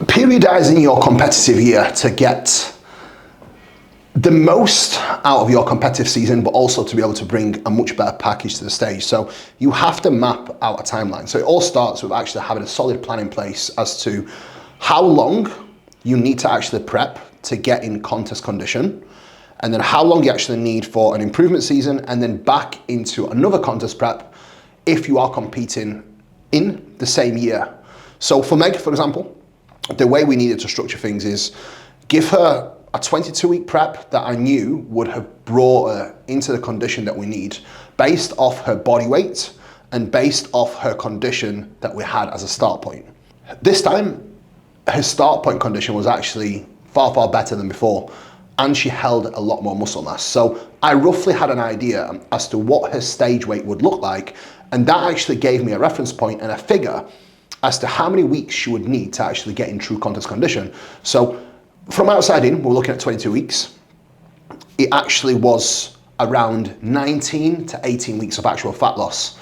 Periodizing your competitive year to get the most out of your competitive season, but also to be able to bring a much better package to the stage. So you have to map out a timeline. So it all starts with actually having a solid plan in place as to how long you need to actually prep to get in contest condition, and then how long you actually need for an improvement season, and then back into another contest prep if you are competing in the same year. So for Meg, for example, the way we needed to structure things is give her a 22-week prep that I knew would have brought her into the condition that we need based off her body weight and based off her condition that we had as a start point. This time, her start point condition was actually far, far better than before, and she held a lot more muscle mass. So I roughly had an idea as to what her stage weight would look like, and that actually gave me a reference point and a figure as to how many weeks she would need to actually get in true contest condition. So from outside in, we're looking at 22 weeks. It actually was around 19 to 18 weeks of actual fat loss.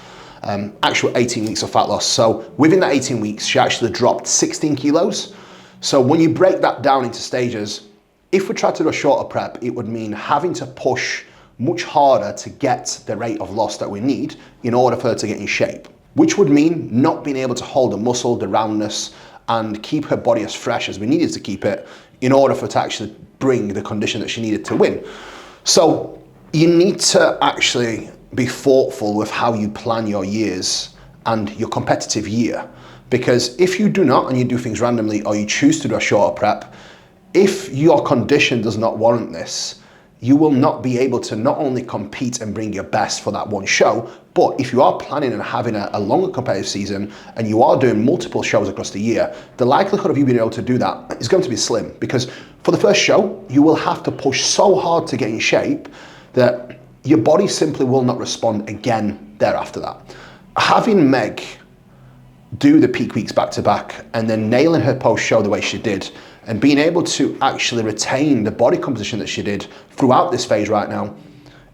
Actual 18 weeks of fat loss. So within that 18 weeks, she actually dropped 16 kilos. So when you break that down into stages, if we tried to do a shorter prep, it would mean having to push much harder to get the rate of loss that we need in order for her to get in shape, which would mean not being able to hold the muscle, the roundness, and keep her body as fresh as we needed to keep it in order for her to actually bring the condition that she needed to win. So you need to actually be thoughtful with how you plan your years and your competitive year, because if you do not and you do things randomly, or you choose to do a shorter prep, if your condition does not warrant this, you will not be able to not only compete and bring your best for that one show, but if you are planning on having a longer competitive season and you are doing multiple shows across the year, the likelihood of you being able to do that is going to be slim, because for the first show, you will have to push so hard to get in shape that your body simply will not respond again thereafter that. Having Meg do the peak weeks back to back and then nailing her post show the way she did, and being able to actually retain the body composition that she did throughout this phase right now,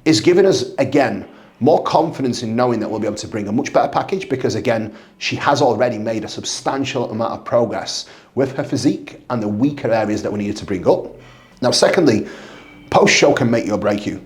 is giving us, again, more confidence in knowing that we'll be able to bring a much better package, because again, she has already made a substantial amount of progress with her physique and the weaker areas that we needed to bring up. Now, secondly, post-show can make you or break you.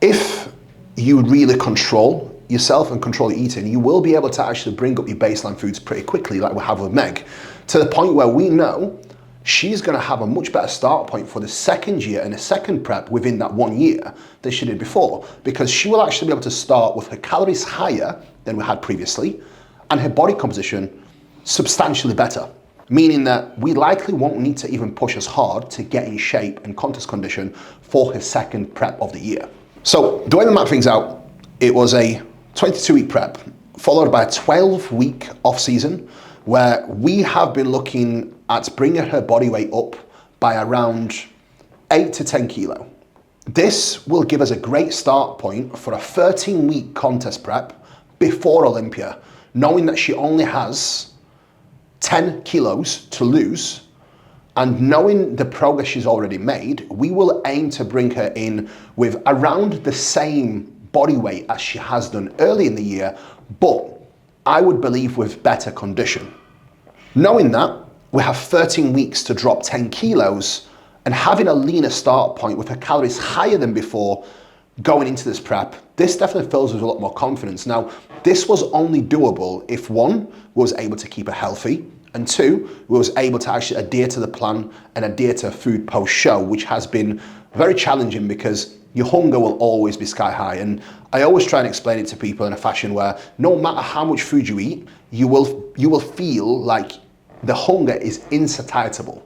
If you really control yourself and control your eating, you will be able to actually bring up your baseline foods pretty quickly, like we have with Meg, to the point where we know she's going to have a much better start point for the second year and a second prep within that 1 year than she did before, because she will actually be able to start with her calories higher than we had previously and her body composition substantially better, meaning that we likely won't need to even push as hard to get in shape and contest condition for her second prep of the year. So the way we map things out, it was a 22-week prep followed by a 12-week off-season, where we have been looking at bringing her body weight up by around 8 to 10 kilo. This will give us a great start point for a 13-week contest prep before Olympia, knowing that she only has 10 kilos to lose, and knowing the progress she's already made, we will aim to bring her in with around the same body weight as she has done early in the year, but I would believe with better condition. Knowing that, we have 13 weeks to drop 10 kilos, and having a leaner start point with her calories higher than before going into this prep, this definitely fills us with a lot more confidence. Now, this was only doable if one, we was able to keep her healthy, and two, we was able to actually adhere to the plan and adhere to food post-show, which has been very challenging because your hunger will always be sky high. And I always try and explain it to people in a fashion where no matter how much food you eat, you will feel like the hunger is insatiable.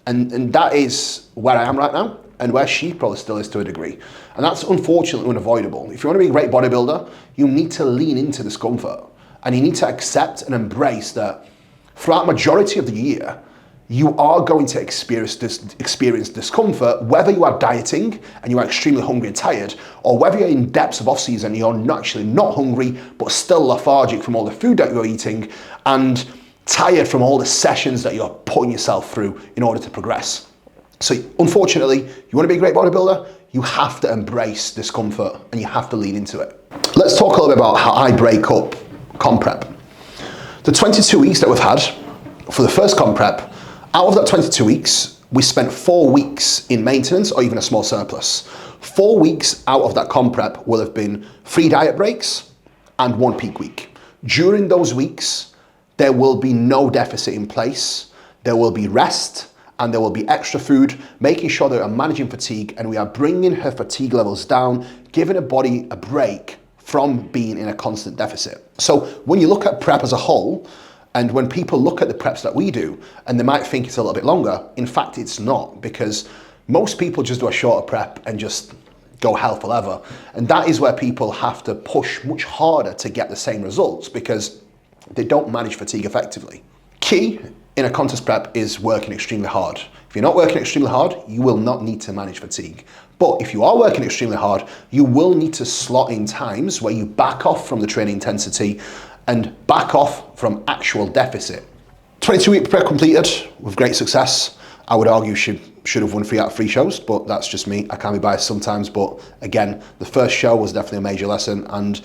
And that is where I am right now, and where she probably still is to a degree. And that's unfortunately unavoidable. If you want to be a great bodybuilder, you need to lean into discomfort. And you need to accept and embrace that throughout the majority of the year, you are going to experience discomfort, whether you are dieting and you are extremely hungry and tired, or whether you're in depths of off-season and you're actually not hungry, but still lethargic from all the food that you're eating, and tired from all the sessions that you're putting yourself through in order to progress. So unfortunately, you want to be a great bodybuilder, you have to embrace discomfort and you have to lean into it. Let's talk a little bit about how I break up comp prep. The 22 weeks that we've had for the first comp prep, Out of that 22 weeks, we spent 4 weeks in maintenance or even a small surplus. 4 weeks out of that comp prep will have been 3 diet breaks and 1 peak week. During those weeks, there will be no deficit in place. There will be rest and there will be extra food, making sure that we are managing fatigue and we are bringing her fatigue levels down, giving her body a break from being in a constant deficit. So when you look at prep as a whole, and when people look at the preps that we do, and they might think it's a little bit longer, in fact it's not, because most people just do a shorter prep and just go hell for leather. And that is where people have to push much harder to get the same results because they don't manage fatigue effectively. Key in a contest prep is working extremely hard. If you're not working extremely hard, you will not need to manage fatigue. But if you are working extremely hard, you will need to slot in times where you back off from the training intensity and back off from actual deficit. 22-week prep completed with great success. I would argue should have won 3 out of 3 shows, but that's just me. I can be biased sometimes, but again, the first show was definitely a major lesson, and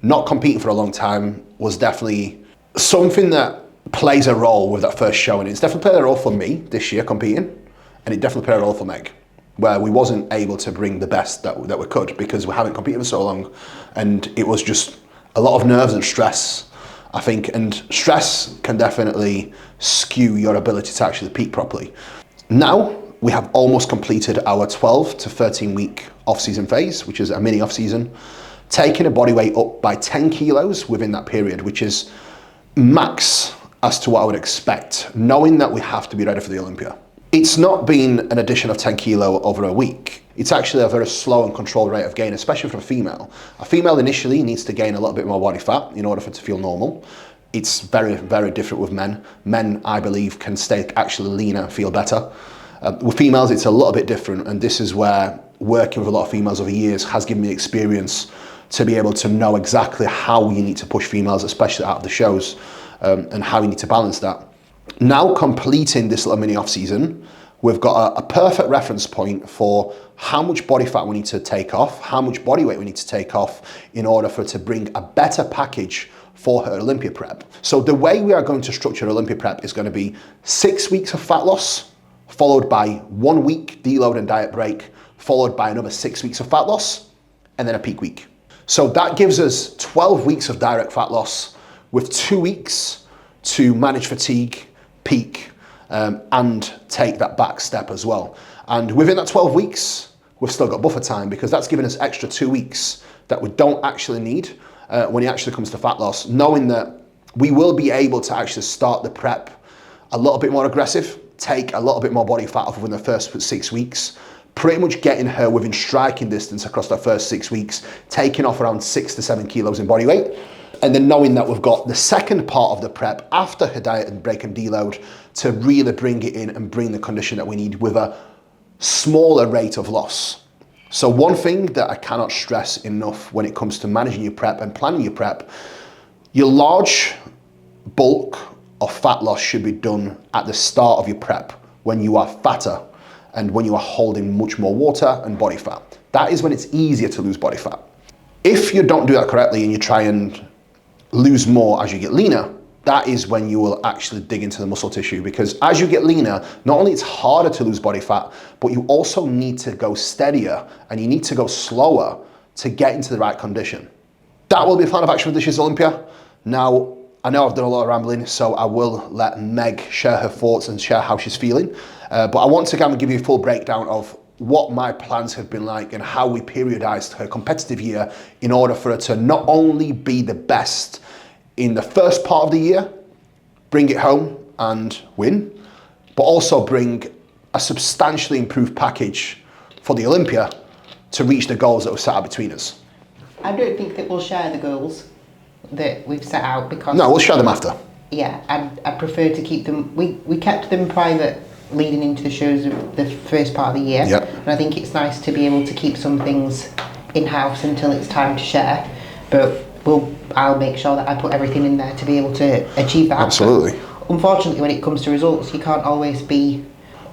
not competing for a long time was definitely something that plays a role with that first show, and it's definitely played a role for me this year competing, and it definitely played a role for Meg, where we wasn't able to bring the best that we could because we haven't competed for so long, and it was just a lot of nerves and stress, I think, and stress can definitely skew your ability to actually peak properly. Now we have almost completed our 12 to 13 week off-season phase, which is a mini off-season, taking a body weight up by 10 kilos within that period, which is max as to what I would expect, knowing that we have to be ready for the Olympia. It's not been an addition of 10 kilo over a week. It's actually a very slow and controlled rate of gain, especially for a female. A female initially needs to gain a little bit more body fat in order for it to feel normal. It's very, very different with men. Men, I believe, can stay actually leaner and feel better. With females, it's a little bit different, and this is where working with a lot of females over years has given me experience to be able to know exactly how you need to push females, especially out of the shows, and how you need to balance that. Now completing this little mini off season, we've got a perfect reference point for how much body fat we need to take off, how much body weight we need to take off in order for it to bring a better package for her Olympia prep. So the way we are going to structure Olympia prep is going to be 6 weeks of fat loss, followed by 1 week deload and diet break, followed by another 6 weeks of fat loss, and then a peak week. So that gives us 12 weeks of direct fat loss with 2 weeks to manage fatigue, peak, and take that back step as well. And within that 12 weeks, we've still got buffer time because that's given us extra 2 weeks that we don't actually need when it actually comes to fat loss, knowing that we will be able to actually start the prep a little bit more aggressive, take a little bit more body fat off within the first 6 weeks, pretty much getting her within striking distance across that first 6 weeks, taking off around 6 to 7 kilos in body weight. And then knowing that we've got the second part of the prep after her diet and break and deload to really bring it in and bring the condition that we need with a smaller rate of loss. So one thing that I cannot stress enough when it comes to managing your prep and planning your prep, your large bulk of fat loss should be done at the start of your prep when you are fatter and when you are holding much more water and body fat. That is when it's easier to lose body fat. If you don't do that correctly and you try and lose more as you get leaner, that is when you will actually dig into the muscle tissue, because as you get leaner, not only it's harder to lose body fat, but you also need to go steadier and you need to go slower to get into the right condition. That will be a plan of action for this year's Olympia. Now, I know I've done a lot of rambling, so I will let Meg share her thoughts and share how she's feeling. But I want to kind of give you a full breakdown of what my plans have been like and how we periodized her competitive year in order for her to not only be the best in the first part of the year, bring it home and win, but also bring a substantially improved package for the Olympia to reach the goals that were set out between us. I don't think that we'll share the goals that we've set out because... No, we'll share them after. Yeah, I prefer to keep them... We kept them private leading into the shows of the first part of the year. Yep. And I think it's nice to be able to keep some things in-house until it's time to share. But I'll make sure that I put everything in there to be able to achieve that. Absolutely. But unfortunately, when it comes to results, you can't always be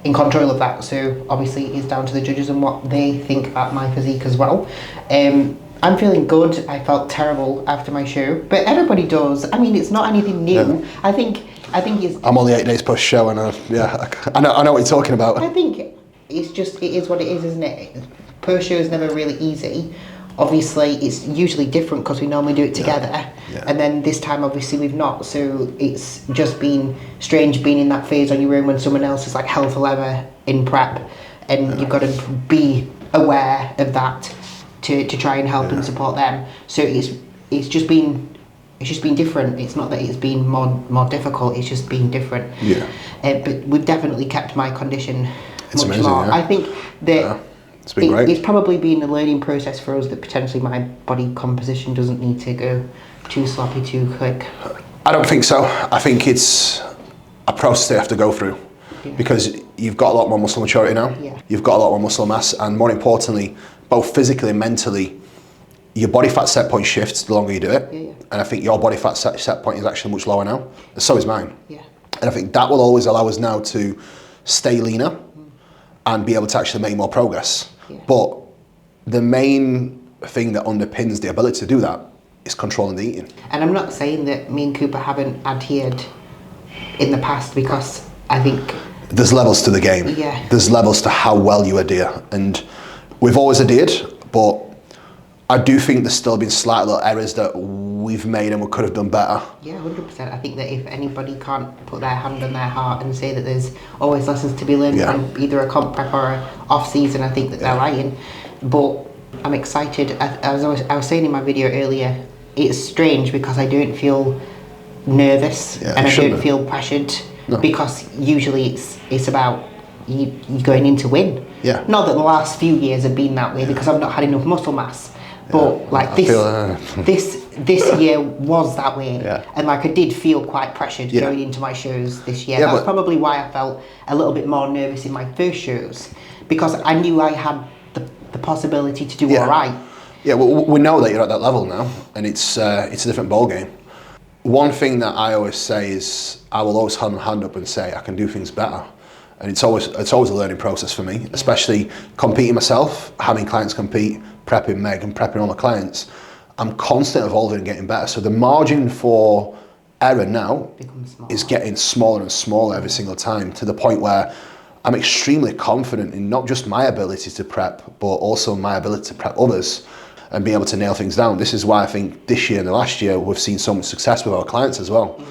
in control of that. So obviously it is down to the judges and what they think about my physique as well. I'm feeling good. I felt terrible after my show, but everybody does. I mean, it's not anything new. Yeah. I think I think it's. I'm only 8 days post show, and I know what you're talking about. I think it is what it is, isn't it? Post show is never really easy. Obviously, it's usually different because we normally do it together, and then this time obviously we've not. So it's just been strange being in that phase on your own when someone else is like hell for leather in prep, and you've got to be aware of that to try and help and support them. So it's just been different. It's not that it's been more difficult. It's just been different. Yeah. But we've definitely kept my condition It's much amazing, more. yeah. I think that it's been great. It's probably been a learning process for us that potentially my body composition doesn't need to go too sloppy too quick. I don't think so. I think it's a process they have to go through because you've got a lot more muscle maturity now. Yeah. You've got a lot more muscle mass, and more importantly, both physically and mentally, your body fat set point shifts the longer you do it. Yeah. And I think your body fat set point is actually much lower now. And so is mine. Yeah. And I think that will always allow us now to stay leaner and be able to actually make more progress. Yeah. But the main thing that underpins the ability to do that is controlling the eating. And I'm not saying that me and Kuba haven't adhered in the past, because I think there's levels to the game. Yeah. There's levels to how well you adhere. And we've always adhered, but I do think there's still been slight little errors that we've made and we could have done better. Yeah, 100%. I think that if anybody can't put their hand on their heart and say that there's always lessons to be learned from either a comp prep or a off season, I think that they're lying. But I'm excited. As I was saying in my video earlier, it's strange because I don't feel nervous and I don't feel pressured, because usually it's about you going in to win. Yeah. Not that the last few years have been that way because I've not had enough muscle mass. But like this year was that way, and like I did feel quite pressured going into my shows this year. That's probably why I felt a little bit more nervous in my first shows, because I knew I had the possibility to do all right. Yeah, well, we know that you're at that level now, and it's a different ball game. One thing that I always say is I will always hold my hand up and say I can do things better. And it's always a learning process for me, especially competing myself, having clients compete, prepping Meg and prepping all my clients. I'm constantly evolving and getting better. So the margin for error now is getting smaller and smaller every single time, to the point where I'm extremely confident in not just my ability to prep, but also my ability to prep others and be able to nail things down. This is why I think this year and the last year we've seen so much success with our clients as well.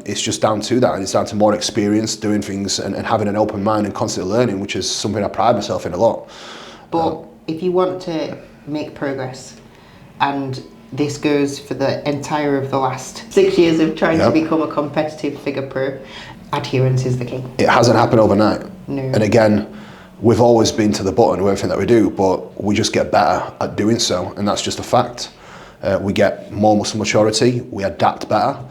It's just down to that, and it's down to more experience doing things and having an open mind and constantly learning, which is something I pride myself in a lot. But if you want to make progress, and this goes for the entire of the last 6 years of trying to become a competitive figure pro, adherence is the key. It hasn't happened overnight. No. And again, we've always been to the button with everything that we do, but we just get better at doing so, and that's just a fact. We get more muscle maturity, we adapt better,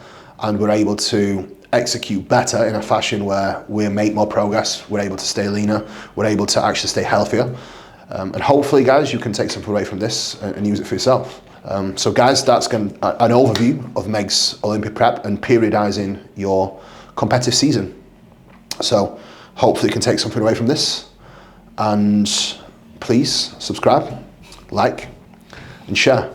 and we're able to execute better in a fashion where we make more progress, we're able to stay leaner, we're able to actually stay healthier. And hopefully, guys, you can take something away from this and use it for yourself. So guys, that's an overview of Meg's Olympia prep and periodizing your competitive season. So hopefully you can take something away from this. And please subscribe, like, and share.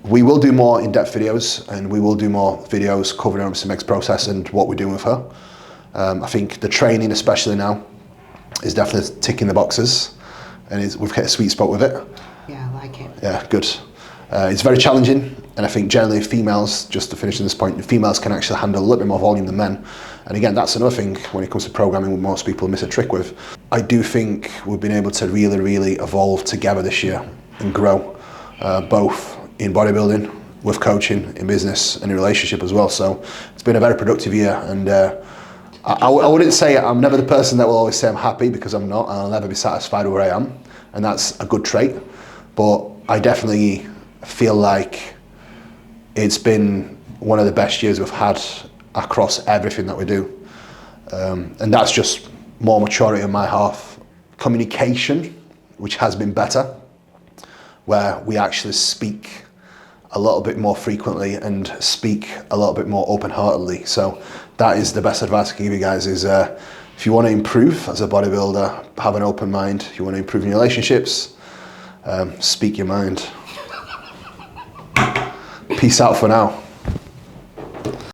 We will do more in-depth videos, and we will do more videos covering obviously Meg's process and what we're doing with her. I think the training, especially now, is definitely ticking the boxes, and we've hit a sweet spot with it. Yeah, I like it. Yeah, good. It's very challenging, and I think generally females, just to finish on this point, females can actually handle a little bit more volume than men. And again, that's another thing when it comes to programming what most people miss a trick with. I do think we've been able to really evolve together this year and grow, both in bodybuilding, with coaching, in business, and in relationship as well. So it's been a very productive year, and I wouldn't say I'm never the person that will always say I'm happy, because I'm not, and I'll never be satisfied with where I am, and that's a good trait. But I definitely feel like it's been one of the best years we've had across everything that we do, and that's just more maturity on my half. Communication, which has been better, where we actually speak a little bit more frequently and speak a little bit more open-heartedly. So that is the best advice I can give you guys, is if you want to improve as a bodybuilder, have an open mind. If you want to improve in your relationships, speak your mind. Peace out for now.